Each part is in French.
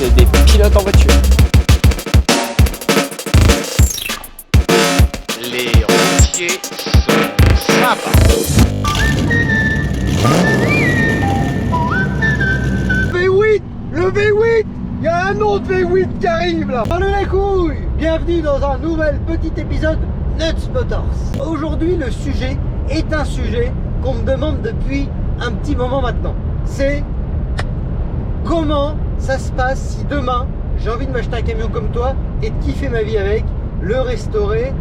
c'est des pilotes en voiture. Les routiers sont sympas. V8, le V8, il y a un autre V8 qui arrive là. Salut les couilles, bienvenue dans un nouvel petit épisode Nuts Motors. Aujourd'hui le sujet est un sujet qu'on me demande depuis un petit moment maintenant. C'est comment ça se passe si demain j'ai envie de m'acheter un camion comme toi et de kiffer ma vie avec, le restaurer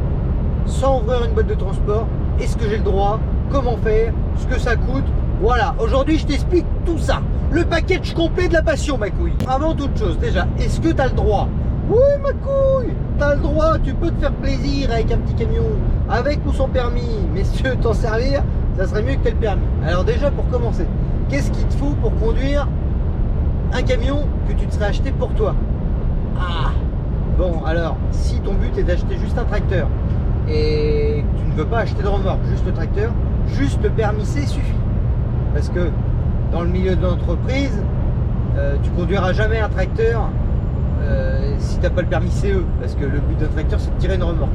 sans ouvrir une boîte de transport. Est-ce que j'ai le droit? Comment faire? Ce que ça coûte? Voilà, aujourd'hui je t'explique tout ça. Le package complet de la passion, ma couille. Avant toute chose, déjà, est-ce que tu as le droit? Oui, ma couille, tu as le droit, tu peux te faire plaisir avec un petit camion, avec ou sans permis. Mais si tu veux t'en servir, ça serait mieux que tu aies le permis. Alors déjà, pour commencer, qu'est-ce qu'il te faut pour conduire un camion que tu te serais acheté pour toi? Ah, bon, alors, si ton but est d'acheter juste un tracteur et que tu ne veux pas acheter de remorque, juste le tracteur, juste le permis C suffit. Parce que dans le milieu de l'entreprise, tu conduiras jamais un tracteur si tu n'as pas le permis CE, parce que le but d'un tracteur c'est de tirer une remorque.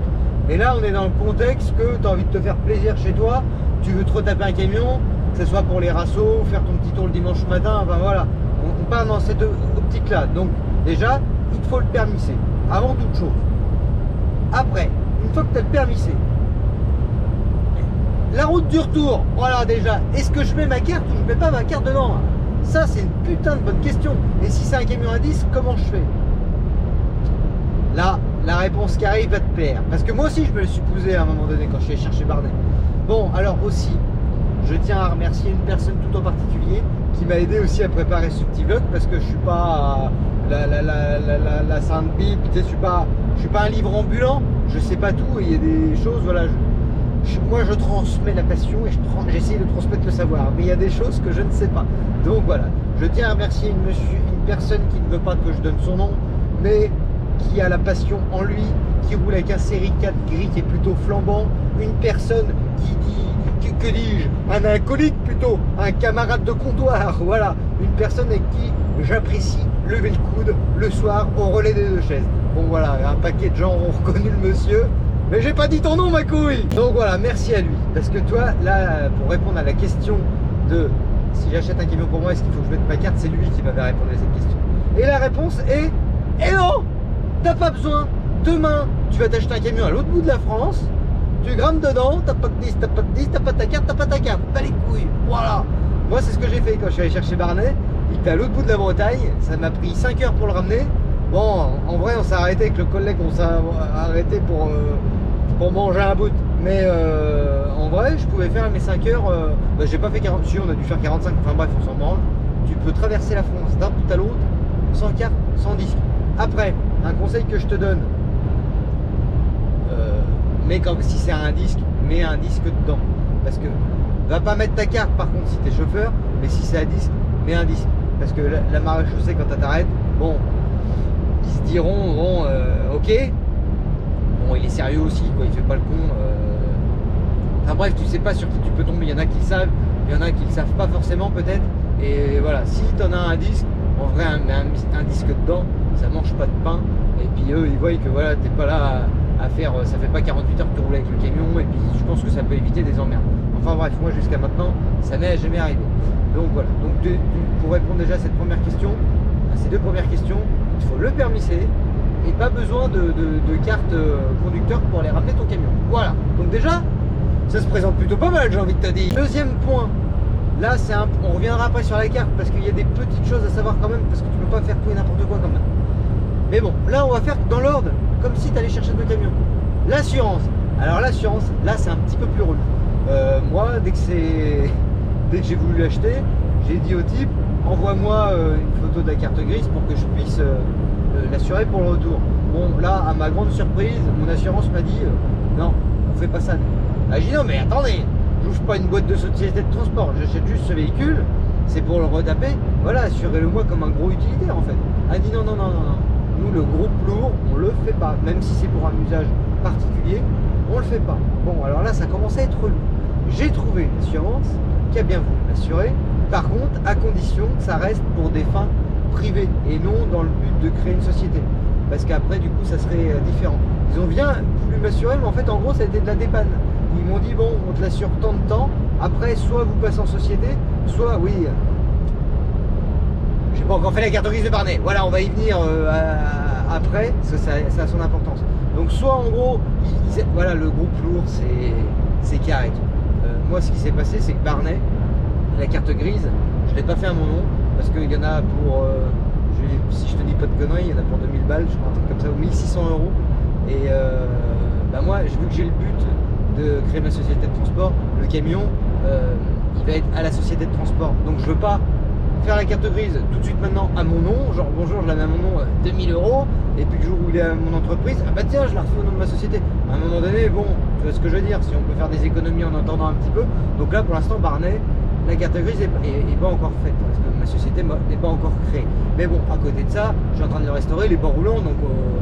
Et là on est dans le contexte que tu as envie de te faire plaisir chez toi, tu veux te retaper un camion, que ce soit pour les rassos, faire ton petit tour le dimanche matin, enfin voilà, on part dans cette optique là. Donc déjà il te faut le permis C, avant toute chose. Après, une fois que tu as le permis C, la route du retour, voilà déjà, est-ce que je mets ma carte ou je mets pas ma carte dedans? Ça c'est une putain de bonne question. Et si c'est un camion à 10, comment je fais? Là, la réponse qui arrive va te plaire. Parce que moi aussi je me le suis posé à un moment donné quand je suis allé chercher Barnet. Bon, alors aussi, je tiens à remercier une personne tout en particulier qui m'a aidé aussi à préparer ce petit vlog, parce que je suis pas la sainte Bible, tu sais, je suis pas un livre ambulant, je sais pas tout, et il y a des choses, voilà, moi je transmets la passion et j'essaie de transmettre le savoir, mais il y a des choses que je ne sais pas. Donc voilà, je tiens à remercier une personne qui ne veut pas que je donne son nom, mais qui a la passion en lui, qui roule avec un série 4 gris qui est plutôt flambant, une personne qui dit, que dis-je, un acolyte plutôt, un camarade de comptoir, voilà, une personne avec qui j'apprécie lever le coude le soir au relais des deux chaises. Bon voilà, un paquet de gens ont reconnu le monsieur, mais j'ai pas dit ton nom, ma couille. Donc voilà, merci à lui, parce que toi, là, pour répondre à la question de si j'achète un camion pour moi, est-ce qu'il faut que je mette ma carte, c'est lui qui m'avait répondu à cette question. Et la réponse est, eh non, t'as pas besoin. Demain, tu vas t'acheter un camion à l'autre bout de la France, tu grimpes dedans, t'as pas de 10, t'as pas de 10, t'as pas ta carte, t'as pas ta carte, pas les couilles, voilà. Moi, c'est ce que j'ai fait quand je suis allé chercher Barnet. Il était à l'autre bout de la Bretagne, ça m'a pris 5 heures pour le ramener. Bon, en vrai, on s'est arrêté avec le collègue, on s'est arrêté pour manger un bout. Mais en vrai, je pouvais faire mes 5 heures. J'ai pas fait 40, si, on a dû faire 45, enfin bref, on s'en branle. Tu peux traverser la France d'un bout à l'autre, sans carte, sans disque. Après, un conseil que je te donne, mais quand, si c'est un disque, mets un disque dedans. Parce que, va pas mettre ta carte par contre si t'es chauffeur, mais si c'est un disque, mets un disque. Parce que la maréchaussée, quand t'arrêtes, bon, ils se diront, bon, ok, bon, il est sérieux aussi, quoi, il fait pas le con. Enfin bref, tu sais pas sur qui tu peux tomber, il y en a qui le savent, il y en a qui le savent pas forcément peut-être. Et voilà, si t'en as un disque, en vrai, un disque dedans, ça mange pas de pain. Et puis eux, ils voient que voilà, t'es pas là à faire, ça fait pas 48 heures que tu roules avec le camion, et puis je pense que ça peut éviter des emmerdes. Enfin bref, moi jusqu'à maintenant, ça n'est jamais arrivé. Donc voilà, donc pour répondre déjà à cette première question, à ces deux premières questions, il faut le permis C et pas besoin de carte conducteur pour aller ramener ton camion. Voilà, donc déjà, ça se présente plutôt pas mal, j'ai envie de te dire. Deuxième point, là on reviendra après sur la carte, parce qu'il y a des petites choses à savoir quand même, parce que tu peux pas faire tout et n'importe quoi quand même. Mais bon, là on va faire dans l'ordre, comme si tu allais chercher deux camions. L'assurance. Alors l'assurance, là c'est un petit peu plus relou. Moi, dès que j'ai voulu l'acheter, j'ai dit au type, envoie-moi une photo de la carte grise pour que je puisse l'assurer pour le retour. Bon, là, à ma grande surprise, mon assurance m'a dit, non, on fait pas ça. Ah, j'ai dit, non mais attendez, j'ouvre pas une boîte de société de transport, j'achète juste ce véhicule, c'est pour le retaper, voilà, assurez-le-moi comme un gros utilitaire en fait. Elle dit, non, non, non, non, non. Nous, le groupe lourd, on le fait pas, même si c'est pour un usage particulier, on le fait pas. Bon, alors là, ça commence à être relou. J'ai trouvé une assurance qui a bien voulu m'assurer. Par contre, à condition que ça reste pour des fins privé et non dans le but de créer une société. Parce qu'après, du coup, ça serait différent. Ils ont bien voulu m'assurer, mais en fait, en gros, ça a été de la dépanne. Ils m'ont dit, bon, on te l'assure tant de temps. Après, soit vous passez en société, soit, oui, j'ai pas encore fait la carte grise de Barnet. Voilà, on va y venir après, parce que ça a son importance. Donc, soit en gros, voilà, le groupe lourd, c'est carré. Moi, ce qui s'est passé, c'est que Barnet, la carte grise, je ne l'ai pas fait à mon nom, parce qu'il y en a pour, si je te dis pas de conneries, il y en a pour 2000 balles, je crois, un truc comme ça, ou 1600 euros. Et bah moi, vu que j'ai le but de créer ma société de transport, le camion, il va être à la société de transport. Donc je veux pas faire la carte grise tout de suite maintenant à mon nom, genre bonjour, je la mets à mon nom 2000 euros, et puis le jour où il est à mon entreprise, ah bah tiens, je la refais au nom de ma société. À un moment donné, bon, tu vois ce que je veux dire, si on peut faire des économies en attendant un petit peu. Donc là, pour l'instant, Barnet, la carte grise est pas encore faite, parce que ma société n'est pas encore créée. Mais bon, à côté de ça, je suis en train de le restaurer, il est pas roulant, donc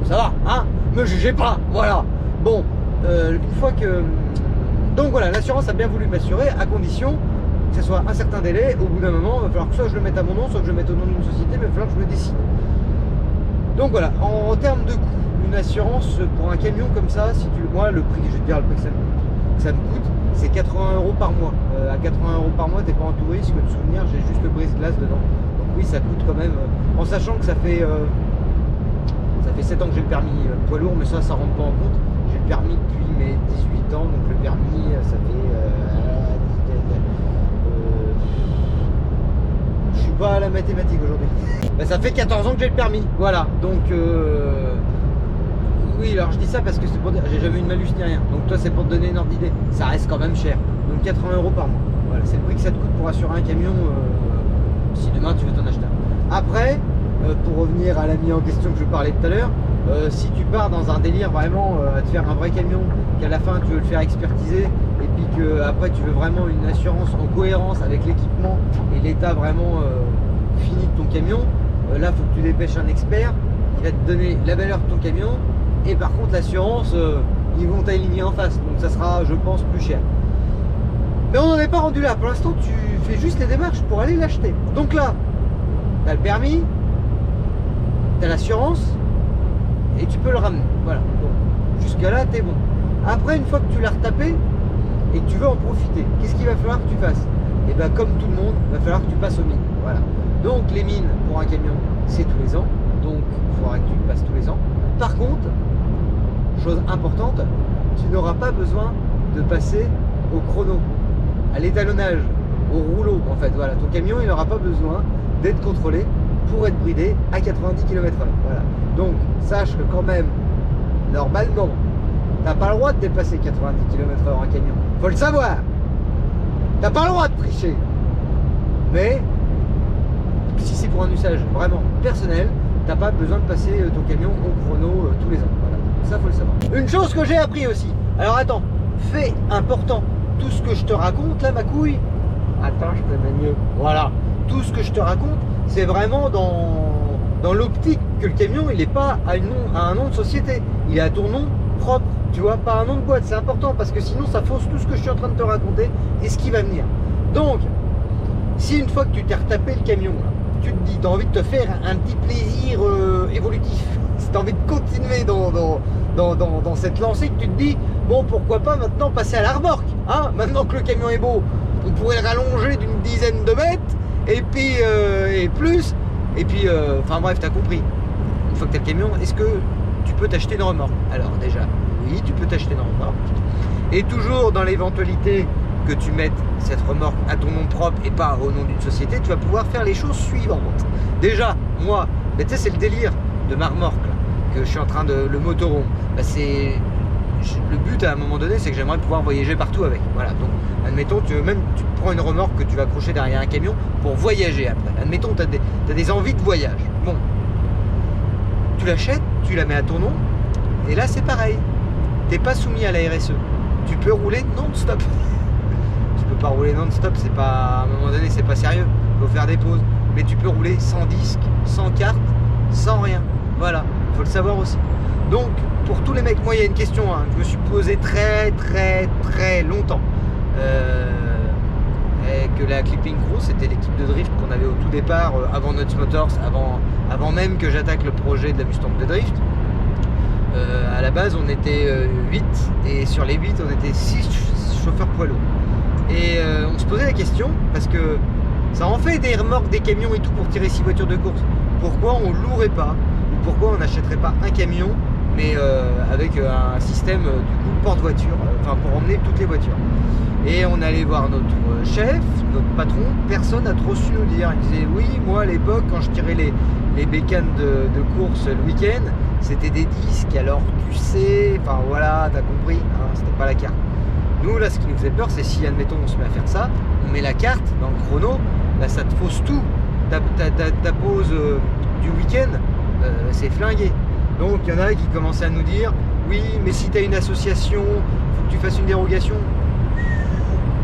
ça va, hein, me jugez pas, voilà. Bon, une fois que... Donc voilà, l'assurance a bien voulu m'assurer, à condition que ce soit un certain délai. Au bout d'un moment, il va falloir que soit je le mette à mon nom, soit que je le mette au nom d'une société, mais il va falloir que je le décide. Donc voilà, en termes de coût, une assurance pour un camion comme ça, si tu, moi le prix, je vais te dire le prix que ça me coûte, c'est 80 euros par mois. À 80 euros par mois, t'es pas en tout risque de souvenir, j'ai juste le brise-glace dedans. Donc oui, ça coûte quand même, en sachant que ça fait 7 ans que j'ai le permis poids lourd, mais ça rentre pas en compte. J'ai le permis depuis mes 18 ans, donc le permis, ça fait... je suis pas à la mathématique aujourd'hui. Ben, ça fait 14 ans que j'ai le permis, voilà. Donc... oui, alors je dis ça parce que c'est pour dire, j'ai jamais eu une malus ni rien. Donc toi, c'est pour te donner une ordre d'idée. Ça reste quand même cher. Donc 80 euros par mois. Voilà, c'est le prix que ça te coûte pour assurer un camion si demain tu veux t'en acheter un. Après, pour revenir à l'ami en question que je parlais tout à l'heure, si tu pars dans un délire vraiment à te faire un vrai camion, qu'à la fin tu veux le faire expertiser, et puis que après tu veux vraiment une assurance en cohérence avec l'équipement et l'état vraiment fini de ton camion, là il faut que tu dépêches un expert qui va te donner la valeur de ton camion. Et par contre l'assurance, ils vont t'aligner en face, donc ça sera, je pense, plus cher. Mais on n'en est pas rendu là. Pour l'instant, tu fais juste les démarches pour aller l'acheter. Donc là, tu as le permis, tu as l'assurance, et tu peux le ramener. Voilà. Jusqu'à là, tu es bon. Après, une fois que tu l'as retapé, et que tu veux en profiter, qu'est-ce qu'il va falloir que tu fasses? Et bien, comme tout le monde, il va falloir que tu passes aux mines. Voilà. Donc les mines, pour un camion, c'est tous les ans. Donc, il faudra que tu passes tous les ans. Par contre, chose importante, tu n'auras pas besoin de passer au chrono, à l'étalonnage, au rouleau. En fait, voilà, ton camion, il n'aura pas besoin d'être contrôlé pour être bridé à 90 km/h. Voilà. Donc, sache que quand même, normalement, tu n'as pas le droit de dépasser 90 km/h en camion. Faut le savoir. Tu n'as pas le droit de tricher. Mais, si c'est pour un usage vraiment personnel, t'as pas besoin de passer ton camion au chrono tous les ans. Voilà. Ça, faut le savoir. Une chose que j'ai appris aussi. Alors attends, fait important. Tout ce que je te raconte là, ma couille. Attends, je te mets mieux. Voilà. Tout ce que je te raconte, c'est vraiment dans l'optique que le camion, il n'est pas à un nom de société. Il est à ton nom propre. Tu vois, pas un nom de boîte. C'est important parce que sinon, ça fausse tout ce que je suis en train de te raconter et ce qui va venir. Donc, si une fois que tu t'es retapé le camion, là, tu te dis, tu as envie de te faire un petit plaisir évolutif, si tu as envie de continuer dans cette lancée, que tu te dis, bon, pourquoi pas maintenant passer à la remorque, hein? Maintenant que le camion est beau, on pourrait le rallonger d'une dizaine de mètres, et puis, et plus, et puis, enfin bref, tu as compris. Une fois que tu as le camion, est-ce que tu peux t'acheter une remorque? Alors déjà, oui, tu peux t'acheter une remorque, et toujours dans l'éventualité que tu mettes cette remorque à ton nom propre et pas au nom d'une société, tu vas pouvoir faire les choses suivantes. Déjà, moi, tu sais, c'est le délire de ma remorque là, que je suis en train de le motoron. Bah, le but à un moment donné, c'est que j'aimerais pouvoir voyager partout avec. Voilà. Donc, admettons, tu prends une remorque que tu vas accrocher derrière un camion pour voyager après. Admettons, tu as des envies de voyage. Bon, tu l'achètes, tu la mets à ton nom, et là c'est pareil. T'es pas soumis à la RSE. Tu peux rouler non-stop. Pas rouler non-stop, c'est pas, à un moment donné, c'est pas sérieux. Il faut faire des pauses. Mais tu peux rouler sans disque, sans carte, sans rien. Voilà, il faut le savoir aussi. Donc, pour tous les mecs, moi, il y a une question que je me suis posée très longtemps. et que la Clipping Crew, c'était l'équipe de drift qu'on avait au tout départ, avant Nuts Motors, avant même que j'attaque le projet de la Mustang de drift. À la base, on était 8, et sur les 8, on était 6 chauffeurs poids lourds. Et on se posait la question, parce que ça en fait des remorques, des camions et tout pour tirer 6 voitures de course. Pourquoi on louerait pas, ou pourquoi on n'achèterait pas un camion, mais avec un système du coup porte-voiture, enfin pour emmener toutes les voitures. Et on allait voir notre chef, notre patron, personne n'a trop su nous dire. Il disait oui, moi à l'époque quand je tirais les bécanes de course le week-end, c'était des disques, alors tu sais, enfin voilà, t'as compris, hein, c'était pas la carte. Nous là, ce qui nous faisait peur, c'est si admettons on se met à faire ça, on met la carte dans le chrono, bah, ça te fausse tout. Ta pause du week-end, c'est flingué. Donc il y en a qui commençaient à nous dire oui, mais si tu as une association, faut que tu fasses une dérogation.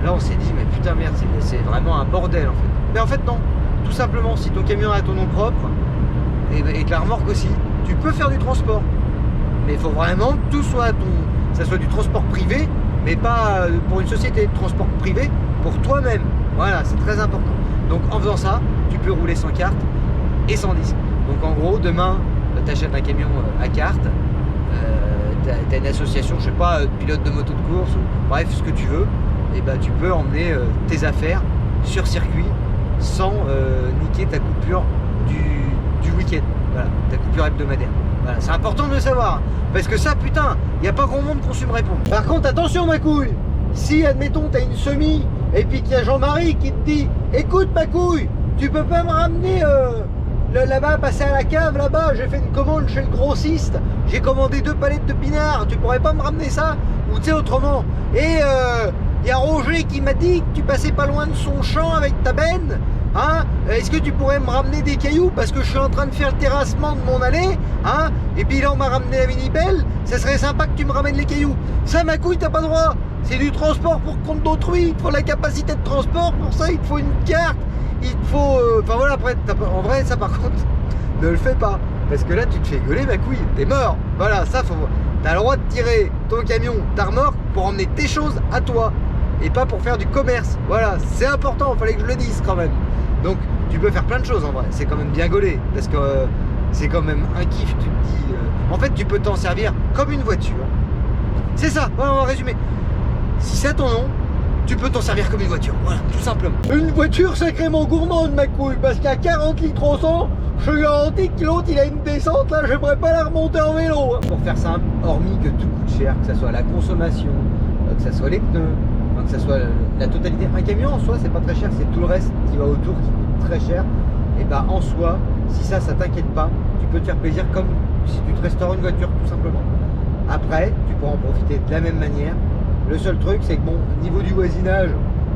Là on s'est dit mais putain merde, c'est vraiment un bordel en fait. Mais en fait non, tout simplement si ton camion a ton nom propre et que la remorque aussi, tu peux faire du transport. Mais il faut vraiment que tout soit ça soit du transport privé, mais pas pour une société de transport privé, pour toi-même. Voilà, c'est très important. Donc en faisant ça, tu peux rouler sans carte et sans disque. Donc en gros, demain, tu achètes un camion à carte, tu as une association, je sais pas, pilote de moto de course, ou bref, ce que tu veux, et bah tu peux emmener tes affaires sur circuit sans niquer ta coupure du week-end, voilà, ta coupure hebdomadaire. Voilà, c'est important de le savoir, parce que ça, putain, il n'y a pas grand monde qu'on su me répondre. Par contre, attention ma couille, si admettons tu as une semi, et puis qu'il y a Jean-Marie qui te dit écoute ma couille, tu peux pas me ramener là-bas, passer à la cave là-bas, j'ai fait une commande chez le grossiste, j'ai commandé 2 palettes de pinards, tu pourrais pas me ramener ça? Ou tu sais autrement. Et il y a Roger qui m'a dit que tu passais pas loin de son champ avec ta benne, hein? Est-ce que tu pourrais me ramener des cailloux parce que je suis en train de faire le terrassement de mon allée, hein? Et puis là on m'a ramené la mini-pelle, ça serait sympa que tu me ramènes les cailloux. Ça ma couille t'as pas droit, c'est du transport pour compte d'autrui, il te faut la capacité de transport, pour ça il te faut une carte. Il te faut... Enfin voilà, après, en vrai, ça par contre, ne le fais pas. Parce que là, tu te fais gueuler, ma couille, t'es mort. Voilà, ça, t'as le droit de tirer ton camion, ta remorque, pour emmener tes choses à toi. Et pas pour faire du commerce. Voilà, c'est important, il fallait que je le dise quand même. Donc, tu peux faire plein de choses en vrai. C'est quand même bien gaulé. Parce que c'est quand même un kiff, tu te dis... En fait, tu peux t'en servir comme une voiture. C'est ça, voilà, on va résumer. Si c'est à ton nom, tu peux t'en servir comme une voiture, voilà, tout simplement. Une voiture sacrément gourmande, ma couille, parce qu'à 40 litres au 100, je te garantis que l'autre, il a une descente, là, j'aimerais pas la remonter en vélo. Hein. Pour faire simple, hormis que tout coûte cher, que ce soit la consommation, que ce soit les pneus, que ce soit la totalité. Un camion, en soi, c'est pas très cher, c'est tout le reste qui va autour qui coûte très cher. Et bah, en soi, si ça t'inquiète pas, tu peux te faire plaisir comme si tu te restaures une voiture, tout simplement. Après, tu pourras en profiter de la même manière. Le seul truc, c'est que bon, niveau du voisinage,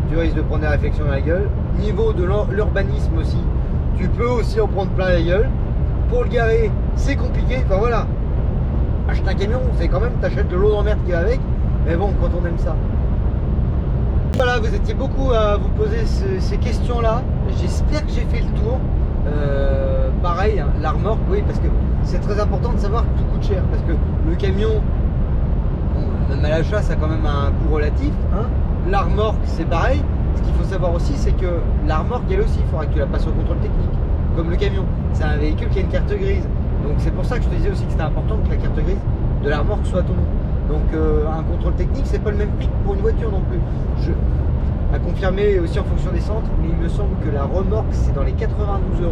tu risques de prendre des réflexions dans la gueule. Niveau de l'urbanisme aussi, tu peux aussi en prendre plein la gueule. Pour le garer, c'est compliqué. Enfin voilà, acheter un camion, c'est quand même, t'achètes de l'eau d'emmerde qui va avec. Mais bon, quand on aime ça. Voilà, vous étiez beaucoup à vous poser ces questions-là. J'espère que j'ai fait le tour. Pareil, hein, la remorque, oui, parce que c'est très important de savoir que tout coûte cher. Parce que le camion... Même à l'achat, ça a quand même un coût relatif. Hein. La remorque, c'est pareil. Ce qu'il faut savoir aussi, c'est que la remorque, elle aussi, il faudra que tu la passes au contrôle technique, comme le camion. C'est un véhicule qui a une carte grise. Donc c'est pour ça que je te disais aussi que c'était important que la carte grise de la remorque soit ton nom. Donc un contrôle technique, c'est pas le même prix que pour une voiture non plus. À confirmer aussi en fonction des centres, mais il me semble que la remorque, c'est dans les 92 €.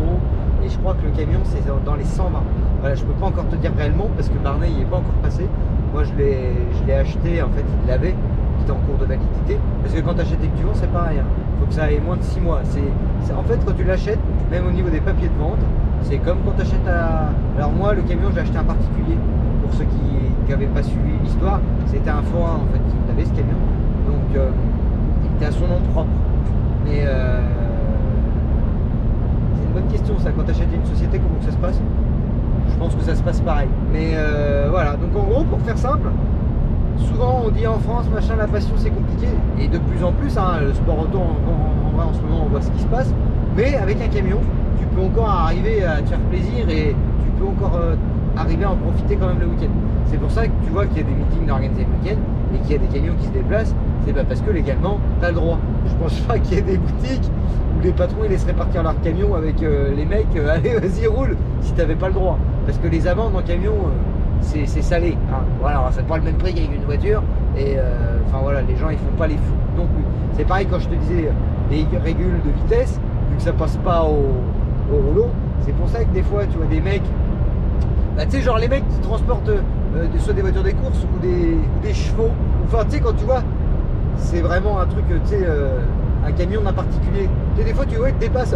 Et je crois que le camion, c'est dans les 120. Voilà, je peux pas encore te dire réellement parce que Barnet, il est pas encore passé. Moi je l'ai acheté, en fait il l'avait, il était en cours de validité. Parce que quand tu achètes et que tu vends, c'est pareil, il faut que ça aille moins de 6 mois. En fait quand tu l'achètes, même au niveau des papiers de vente, c'est comme quand tu achètes à... Alors moi le camion j'ai acheté un particulier, pour ceux qui n'avaient pas suivi l'histoire, c'était un forain en fait qui avait ce camion. Donc il était à son nom propre. Mais c'est une bonne question ça, quand tu achètes une société, comment ça se passe? Je pense que ça se passe pareil. Mais voilà, donc en gros, pour faire simple, souvent on dit en France, machin, la passion c'est compliqué. Et de plus en plus, hein, le sport auto, en vrai en ce moment on voit ce qui se passe. Mais avec un camion, tu peux encore arriver à te faire plaisir et tu peux encore arriver à en profiter quand même le week-end. C'est pour ça que tu vois qu'il y a des meetings organisés le week-end et qu'il y a des camions qui se déplacent. C'est pas parce que légalement, tu as le droit. Je pense pas qu'il y ait des boutiques où les patrons ils laisseraient partir leur camion avec les mecs, allez vas-y roule, si t'avais pas le droit. Parce que les amendes en camion, c'est salé. Hein. Voilà, c'est pas le même prix qu'avec une voiture. Et enfin voilà, les gens ils font pas les fous non plus. C'est pareil quand je te disais les régules de vitesse, vu que ça passe pas au rouleau. C'est pour ça que des fois tu vois des mecs, bah, tu sais genre les mecs qui transportent soit des voitures des courses ou des chevaux. Enfin tu sais quand tu vois, c'est vraiment un truc, tu sais, un camion d'un particulier. Tu sais, des fois tu vois il te dépasse.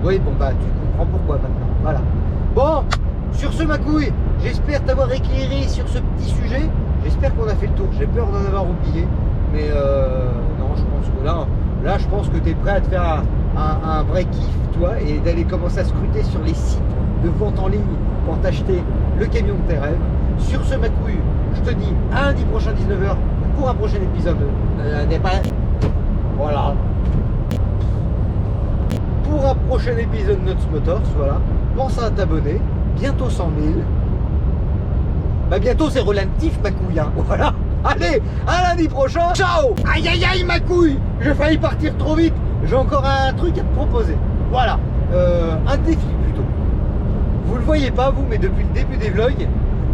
Oui bon bah tu comprends pourquoi maintenant. Voilà. Bon, sur ce ma couille, j'espère t'avoir éclairé sur ce petit sujet. J'espère qu'on a fait le tour. J'ai peur d'en avoir oublié. Mais non, je pense que là je pense que tu es prêt à te faire un vrai kiff, toi, et d'aller commencer à scruter sur les sites de vente en ligne pour t'acheter le camion de tes rêves. Sur ce, ma couille, je te dis à lundi prochain 19h pour un prochain épisode. Voilà. Pour un prochain épisode de Nuts Motors, voilà. Pense à t'abonner. Bientôt 100 000. Bah bientôt c'est relatif ma couille, hein. Voilà. Allez, à lundi prochain. Ciao. Aïe aïe aïe ma couille. J'ai failli partir trop vite. J'ai encore un truc à te proposer. Voilà. Un défi plutôt. Vous le voyez pas vous, mais depuis le début des vlogs,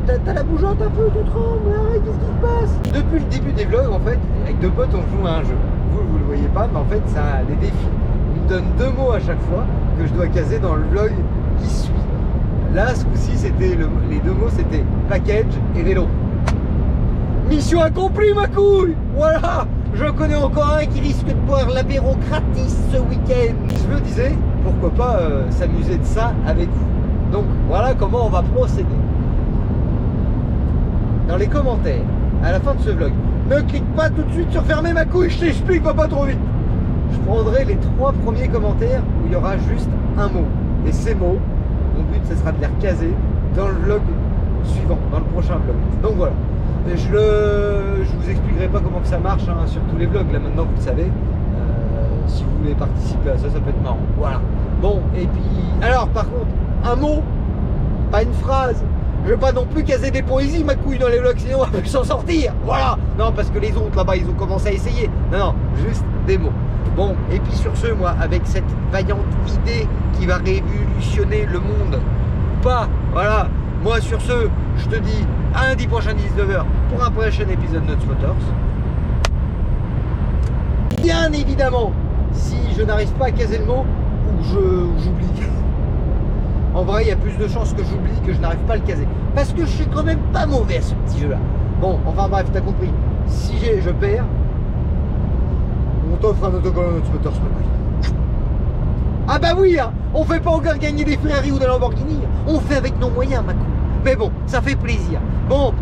t'as la bougeante un peu, tu trembles, arrête, qu'est-ce qui se passe? Depuis le début des vlogs, en fait, avec deux potes, on joue à un jeu. Vous le voyez pas, mais en fait, ça a des défis. Ils me donnent 2 mots à chaque fois que je dois caser dans le vlog qui suit. Là, ce coup-ci, c'était les 2 mots, c'était package et vélo. Mission accomplie, ma couille. Voilà. J'en connais encore un qui risque de boire l'apéro gratis ce week-end. Je me disais, pourquoi pas s'amuser de ça avec vous. Donc, voilà comment on va procéder. Dans les commentaires, à la fin de ce vlog, ne clique pas tout de suite sur fermer ma couille, je t'explique, va pas trop vite. Je prendrai les 3 premiers commentaires où il y aura juste un mot. Et ces mots, mon but, ce sera de les recaser dans le vlog suivant, dans le prochain vlog. Donc voilà. Je vous expliquerai pas comment que ça marche hein, sur tous les vlogs, là maintenant vous le savez. Si vous voulez participer à ça, ça peut être marrant. Voilà. Bon, et puis... Alors par contre, un mot, pas une phrase. Je vais pas non plus caser des poésies, ma couille, dans les vlogs, sinon on va plus s'en sortir. Voilà. Non, parce que les autres là-bas, ils ont commencé à essayer. Non, juste des mots. Bon, et puis sur ce, moi, avec cette vaillante idée qui va révolutionner le monde, ou pas, voilà. Moi, sur ce, je te dis à lundi prochain 19h pour un prochain épisode de Nuts Motors. Bien évidemment, si je n'arrive pas à caser le mot, ou j'oublie. En vrai, il y a plus de chances que j'oublie que je n'arrive pas à le caser. Parce que je suis quand même pas mauvais à ce petit jeu-là. Bon, enfin bref, t'as compris. Si je perds, on t'offre un autocollant Nuts Motors, ma couille. Ah bah oui, hein, on fait pas encore gagner des Ferrari ou des Lamborghini. On fait avec nos moyens, ma couille. Mais bon, ça fait plaisir. Bon,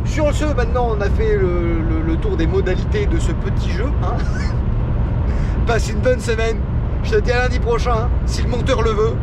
sur ce, maintenant, on a fait le tour des modalités de ce petit jeu. Hein. Passe une bonne semaine. Je te dis à lundi prochain, hein, si le monteur le veut.